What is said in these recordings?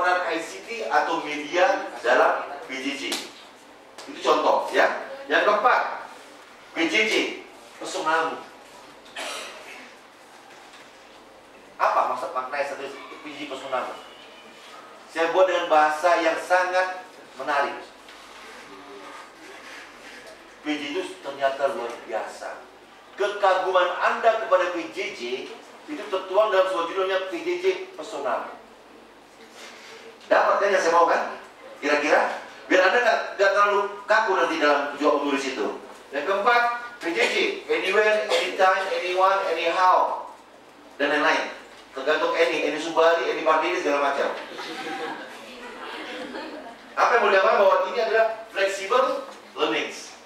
peran ICT atau media dalam PJJ. Itu contoh ya. Yang keempat, PJJ, personal. Apa maksud maknanya satu PJJ personal? Saya buat dengan bahasa yang sangat menarik. PJJ itu ternyata luar biasa. Kekaguman Anda kepada PJJ itu tertuang dalam sebuah judulnya PJJ personal. Dapat kan yang saya mau kan? Kira-kira? Biar Anda nggak terlalu kaku nanti dalam jawab menulis itu. Yang keempat, PJJ, anywhere, anytime, anyone, anyhow, dan lain-lain. Tergantung any Subari, any Pardini, segala macam. Apa yang mau diapakan bahwa ini adalah flexible learnings.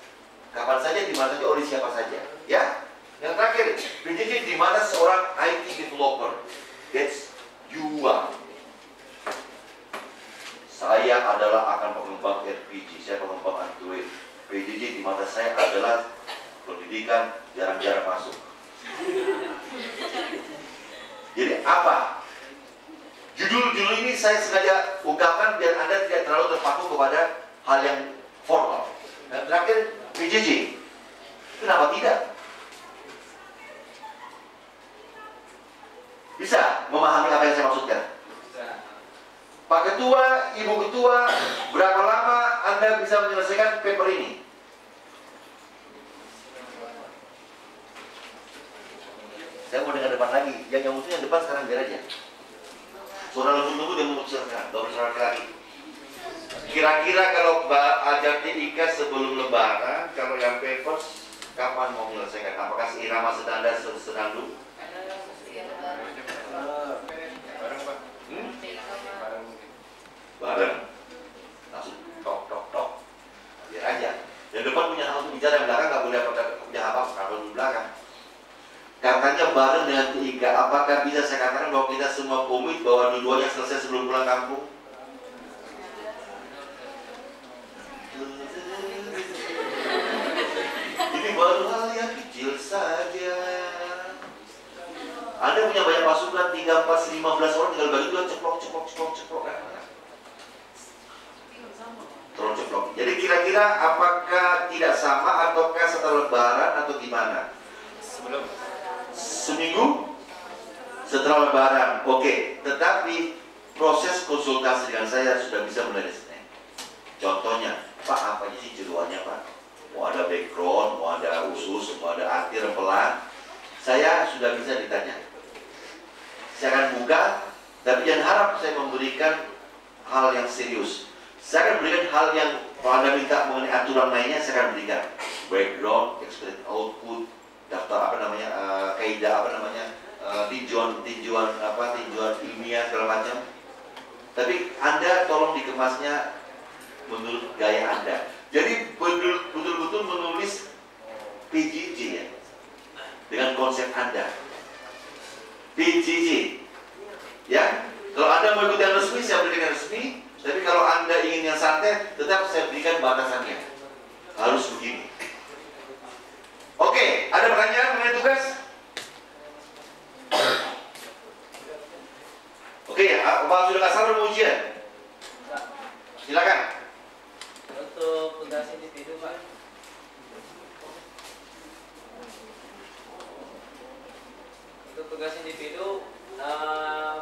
Kapan saja, di mana saja, oleh siapa saja. Ya. Yang terakhir, PJJ di mana seorang IT developer. That's you are. Saya adalah akan pengembang RPG, saya pengembang Android. PJJ di mata saya adalah pendidikan jarang-jarang masuk. Jadi apa? Judul-judul ini saya sengaja ungkapkan biar Anda tidak terlalu terpaku kepada hal yang formal. Dan terakhir, PJJ. Kenapa tidak? Bisa memahami apa yang saya maksudkan? Pak Ketua, Ibu Ketua, berapa lama Anda bisa menyelesaikan paper ini? Saya mau dengar depan lagi. Yang musuhnya depan sekarang biar aja. Suara lembut-lembut yang mau sekarang, double suara lagi. Kira-kira kalau ajar TIK sebelum Lebaran, kalau yang papers, kapan mau menyelesaikan? Apakah seirama sedanda sedang? Bareng, langsung tok. Biar aja. Yang depan punya hal untuk bicara, yang belakang nggak boleh punya apa-apa kalau di belakang. Katanya bareng dengan TIK. Apakah bisa saya katakan bahwa kita semua komit bahwa dua-duanya selesai sebelum pulang kampung? Ini baru hal yang kecil saja. Anda punya banyak pasukan 3, 4, 15 orang, tinggal bagi dua ceplok kan? Ceplok. Jadi kira-kira apakah tidak sama ataukah setelah Lebaran atau gimana? Seminggu setelah Lebaran, oke. Tetapi proses konsultasi dengan saya sudah bisa mulai dari Senin. Contohnya, Pak, apa sih judulnya Pak? Mau ada background, mau ada usus, mau ada arti rempelan. Saya sudah bisa ditanya. Saya akan buka, tapi jangan harap saya memberikan hal yang serius. Saya akan berikan hal yang kalau Anda minta mengenai aturan lainnya, saya akan berikan background, expected output, daftar kaidah tinjauan ilmiah segala macam. Tapi Anda tolong dikemasnya menurut gaya Anda. Jadi betul-betul menulis PJJ ya, dengan konsep Anda. PJJ, ya. Kalau Anda mau ikut yang resmi, saya berikan resmi. Tapi kalau Anda ingin yang santai, tetap saya berikan batasannya. Harus begini. Oke, ada pertanyaan mengenai tugas? Oke, Pak sudah nggak sabar mau ujian? Silakan. Untuk tugas individu, Pak. Untuk tugas individu,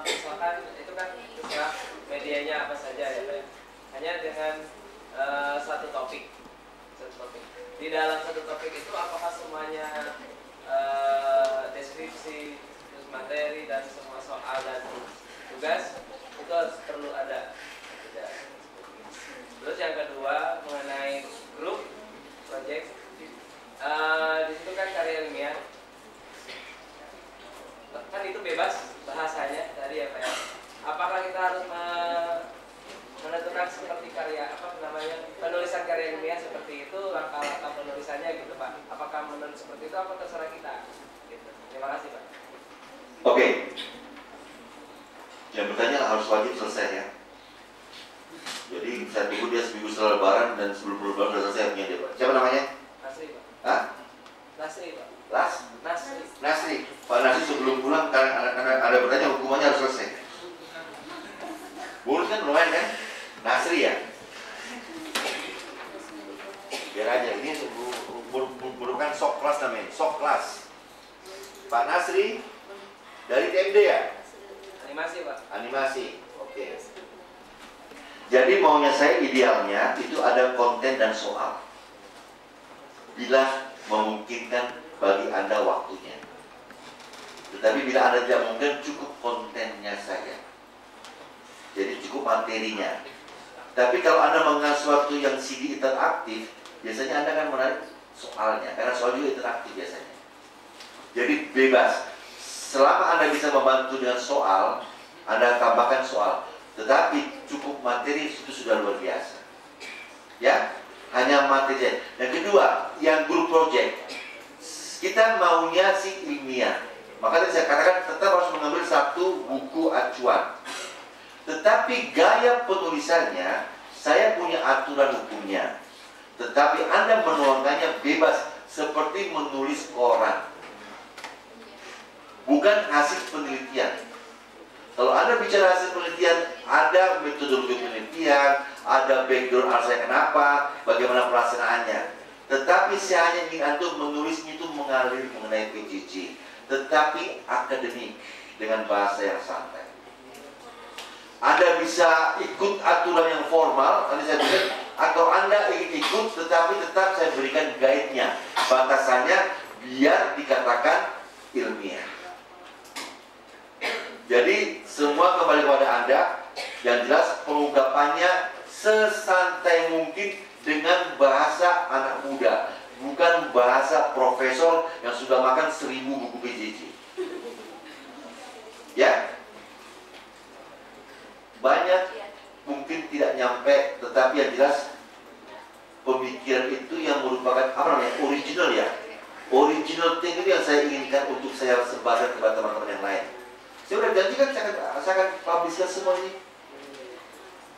misalkan itu kan terserah medianya apa saja ya Pak. Hanya dengan satu topik. Di dalam satu topik itu apakah semuanya deskripsi, terus materi dan semua soal dan tugas itu harus perlu ada. Terus yang kedua mengenai grup project, di situ kan karya ilmiah. Kan itu bebas bahasanya tadi ya Pak ya. Apakah kita harus menentukan seperti penulisan karya ilmiah seperti itu, langkah-langkah penulisannya gitu Pak? Apakah menurut seperti itu apa terserah kita? Gitu. Terima kasih Pak. Oke. Yang bertanya harus wajib selesai ya. Jadi saya tunggu dia seminggu setelah Lebaran dan sebelum Lebaran sudah selesai punya dia Pak. Siapa namanya? Nasri Pak. Hah? Nasri Pak. Nasri. Pak Nasri sebelum pulang karena ada bertanya hukumannya harus selesai. Bonus kan lumayan kan? Nasri ya? Biar aja, ini bukan sok kelas namanya, sok kelas. Pak Nasri dari TMD ya? Animasi Pak. Animasi, oke. Jadi maunya saya idealnya itu ada konten dan soal, bila memungkinkan bagi Anda waktunya. Tetapi bila Anda tidak mungkin, cukup kontennya saja. Jadi cukup materinya. Tapi kalau Anda mengenal sesuatu yang CD interaktif, biasanya Anda akan menarik soalnya, karena soal juga interaktif biasanya. Jadi bebas. Selama Anda bisa membantu dengan soal, Anda tambahkan soal. Tetapi cukup materi itu sudah luar biasa. Ya, hanya materi. Yang kedua, yang group project. Kita maunya sih ilmiah. Makanya saya katakan tetap harus mengambil satu buku acuan. Tetapi gaya penulisannya, saya punya aturan hukumnya. Tetapi Anda menuangkannya bebas, seperti menulis koran. Bukan hasil penelitian. Kalau Anda bicara hasil penelitian, ada metodologi penelitian, ada background alasannya kenapa, bagaimana pelaksanaannya. Tetapi saya hanya ingin Anda menulisnya itu mengalir mengenai PJJ, tetapi akademik dengan bahasa yang santai. Anda bisa ikut aturan yang formal, tadi saya bilang, atau Anda ingin ikut, tetapi tetap saya berikan guide-nya, batasannya biar dikatakan ilmiah. Jadi semua kembali kepada Anda. Yang jelas pengungkapannya sesantai mungkin dengan bahasa anak muda, bukan bahasa profesor yang sudah makan 1000 buku PJJ. Ya, banyak mungkin tidak nyampe, tetapi yang jelas pemikiran itu yang merupakan apa namanya, original ya. Original thing itu yang saya inginkan untuk saya sebarkan kepada teman-teman yang lain. Saya udah janji kan saya akan publishkan semua ini.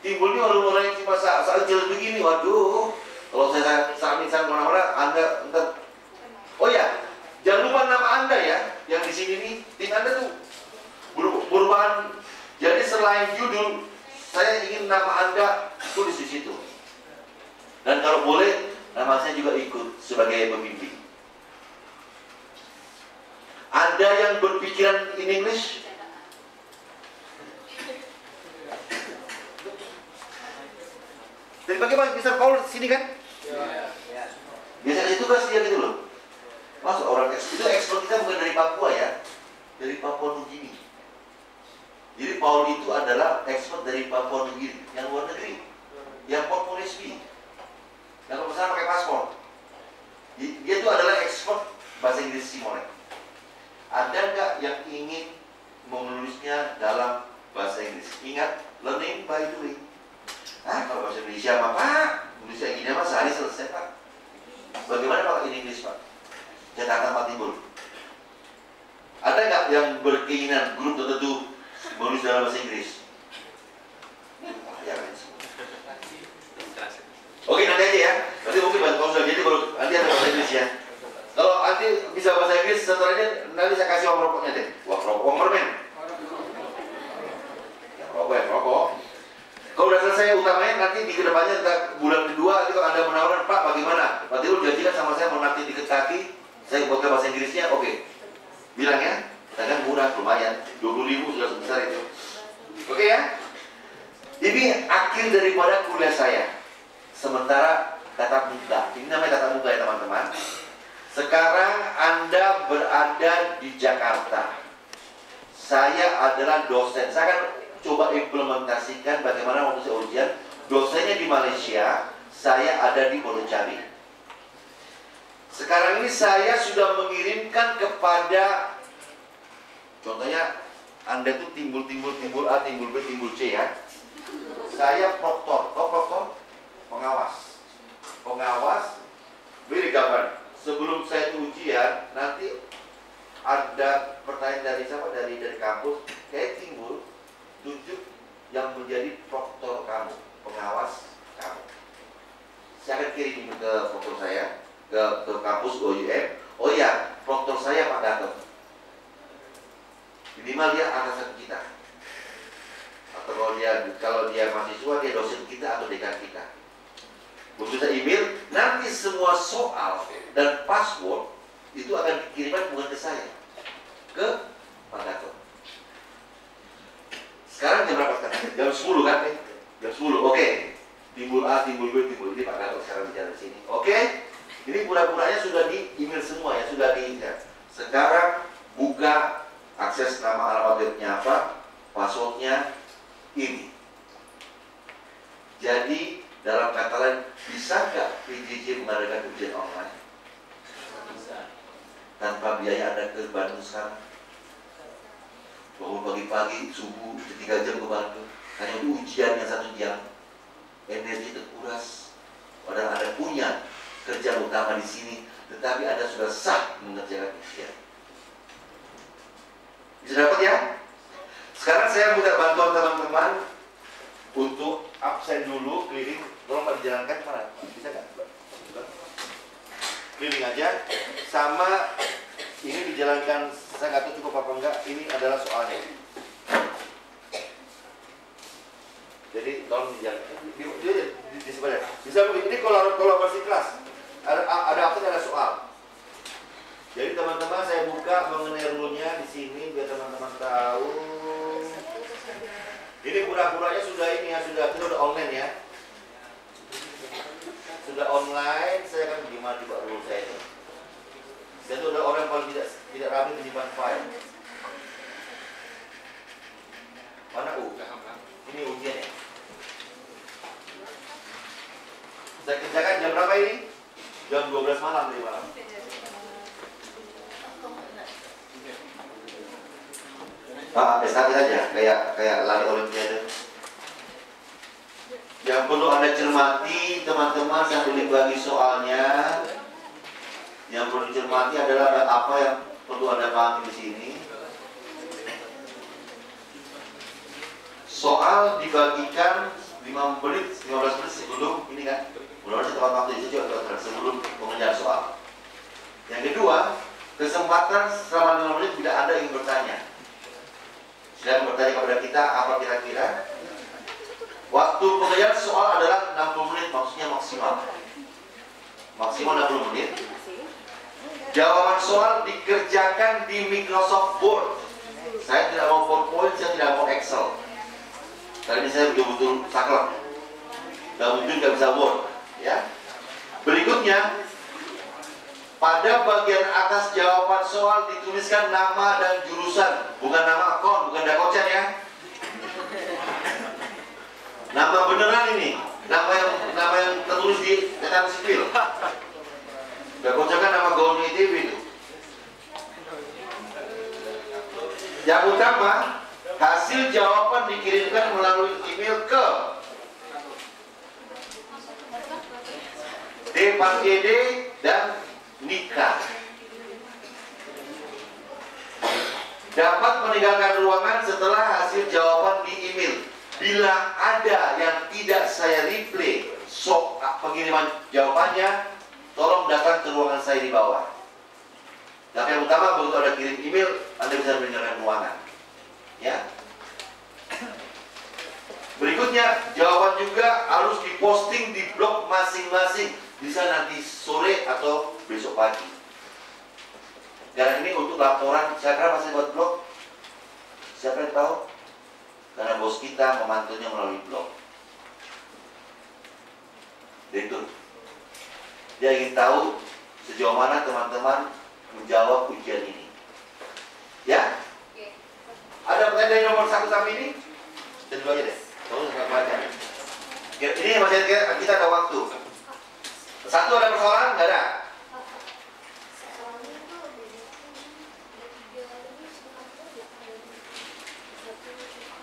Timbulnya orang-orang yang cuma saat jelas begini, waduh. Kalau saya samin kemana-mana, Anda entar. Oh ya, jangan lupa nama Anda ya, yang di sini nih, tim Anda tuh perubahan. Jadi selain judul, saya ingin nama Anda tulis di situ. Dan kalau boleh, nama saya juga ikut sebagai pembimbing. Ada yang berpikiran in English? Dari bagaimana Mr. Paul sini kan? Ya. Biasanya itu tugas dia gitu loh. Masuk orang itu ekspor kita bukan dari Papua ya, dari Papua Nugini. Jadi Paul itu adalah ekspor dari Papua Nugini, yang luar negeri, yang port resmi, yang kalau misalnya pakai paspor. Dia itu adalah ekspor bahasa Inggris Simone. Ada nggak yang ingin menulisnya dalam bahasa Inggris? Ingat, learning by doing. Kalau bahasa Indonesia mah Pak, Indonesia gini mah sehari selesai Pak. Bagaimana Pak in Inggris Pak? Jakarta Pak Timbul. Ada nggak yang berkeinginan grup tertentu menulis dalam bahasa Inggris? Oke, nanti aja ya. Nanti mungkin bahasa konsul jadi baru nanti ada bahasa Inggris ya. Kalau nanti bisa bahasa Inggris, setelahnya nanti saya kasih uang rokoknya deh. Uang permen. Rokok. Kalau udah selesai utamanya, nanti di kedepannya bulan kedua nanti kalau Anda menawarkan, Pak bagaimana? Pak Timbul janjikan sama saya mau nanti dikit kaki, saya buatkan bahasa Inggrisnya, oke. Bilang ya, kan murah, lumayan, 20.000 sudah sebesar itu. Oke ya? Ini akhir daripada kuliah saya. Sementara tatap muka, ini namanya tatap muka ya teman-teman. Sekarang Anda berada di Jakarta. Saya adalah dosen, saya akan coba implementasikan bagaimana waktu saya ujian. Dosennya di Malaysia, saya ada di Wonocari. Sekarang ini saya sudah mengirimkan kepada, contohnya Anda tuh timbul A, timbul B, timbul C ya. Saya proktor, proktor pengawas, beri gambar. Sebelum saya ujian, nanti ada pertanyaan dari siapa, dari kampus, kayak timbul tunjuk yang menjadi proktor kamu, pengawas kamu. Saya akan kirim ke proktor saya, ke kampus OUM. Oh ya, proktor saya Pak Gatot. Minimal dia atasan kita, atau kalau dia mahasiswa, dia dosen kita atau dekan kita. Begitu saya email, nanti semua soal dan password itu akan dikirimkan bukan ke saya, ke Pak Gatot. Sekarang jam berapa sekarang? Jam 10 kan? Jam 10, oke. Timbul A, timbul B, timbul ini Pak Gatot sekarang bicara di sini. Oke? Ini pura-puranya sudah di email semua ya, sudah di. Sekarang buka, akses nama alamat webnya apa, passwordnya ini. Jadi dalam kata lain, bisa nggak PJJ mengadakan ujian online? Bisa. Tanpa biaya Anda ke Bandung sekarang? Bangun pagi-pagi, subuh, 3 jam ke Bandung, hanya untuk ujian yang 1 jam. Energi terkuras. Padahal Anda punya kerja utama di sini, tetapi Anda sudah sah mengerjakan ujian. Bisa dapat ya? Sekarang saya minta bantuan teman-teman untuk absen dulu, keliling. Tolong Pak dijalankan mana? Bisa nggak? Keliling aja. Sama ini dijalankan, saya nggak tahu cukup apa enggak. Ini adalah soalnya. Jadi tolong dijalankan. Di sebelah. Bisa begitu. Ini kolaborasi kelas. Ada absen, ada soal. Jadi teman-teman saya buka mengenai rule-nya di sini biar teman-teman tahu. Ini pura-puranya sudah ini ya, sudah online ya. Sudah online, saya kan gimana coba rule saya itu. Saya itu udah orang paling tidak rapi menyimpan file. Mana ini ujian ya. Saya kerjakan jam berapa ini? Jam 12 malam tadi malam. Pak, estafet saja, kayak lari olimpiade. Yang perlu Anda cermati, teman-teman, sambil dibagi soalnya. Yang perlu dicermati adalah apa yang perlu Anda pahami di sini. Soal dibagikan 15 menit sebelum ini kan. Mudah-mudahan tepat waktu itu juga sebelum pengerjaan soal. Yang kedua, kesempatan selama 5 menit bila Anda ingin bertanya. Silakan bertanya kepada kita apa kira-kira. Waktu pengerjaan soal adalah 60 menit, maksudnya maksimal. Maksimal 60 menit. Jawaban soal dikerjakan di Microsoft Word. Saya tidak mau PowerPoint, saya tidak mau Excel. Kali ini saya betul-betul saklek. Gak mungkin gak bisa Word, ya. Berikutnya, pada bagian atas jawaban soal dituliskan nama dan jurusan, bukan nama akun, bukan dakocan ya. Nama beneran ini, nama yang tertulis di catatan sipil. Dakocan kan nama gaun ITB itu. Yang utama, hasil jawaban dikirimkan melalui email ke DPD dan Nika. Dapat meninggalkan ruangan setelah hasil jawaban di email. Bila ada yang tidak saya replay pengiriman jawabannya, tolong datang ke ruangan saya di bawah. Tapi yang utama, begitu ada kirim email, Anda bisa meninggalkan ruangan. Ya. Berikutnya, jawaban juga harus diposting di blog masing-masing. Bisa nanti sore atau besok pagi. Karena ini untuk laporan. Siapa masih buat blog? Siapa yang tahu? Karena bos kita memantaunya melalui blog. Itu. Dia ingin tahu sejauh mana teman-teman menjawab ujian ini. Ya? Ada pertanyaan dari nomor 1 sampai ini? Dan dulu aja deh. Terus nggak baca. Ini masih kita ada waktu. 1 ada persoalan? Nggak ada.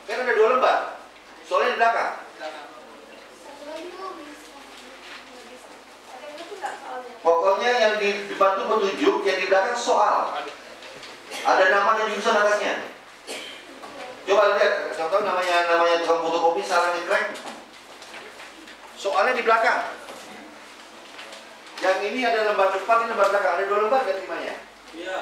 Kan ada 2 lembar. Soalnya di belakang. Pokoknya yang di depan itu petunjuk, yang di belakang soal. Ada nama dan jurusan atasnya. Coba lihat, contoh namanya tukang fotokopi salah ngekrek. Soalnya di belakang. Yang ini ada lembar depan, ini lembar belakang. Ada 2 lembar nggak terimanya? Iya.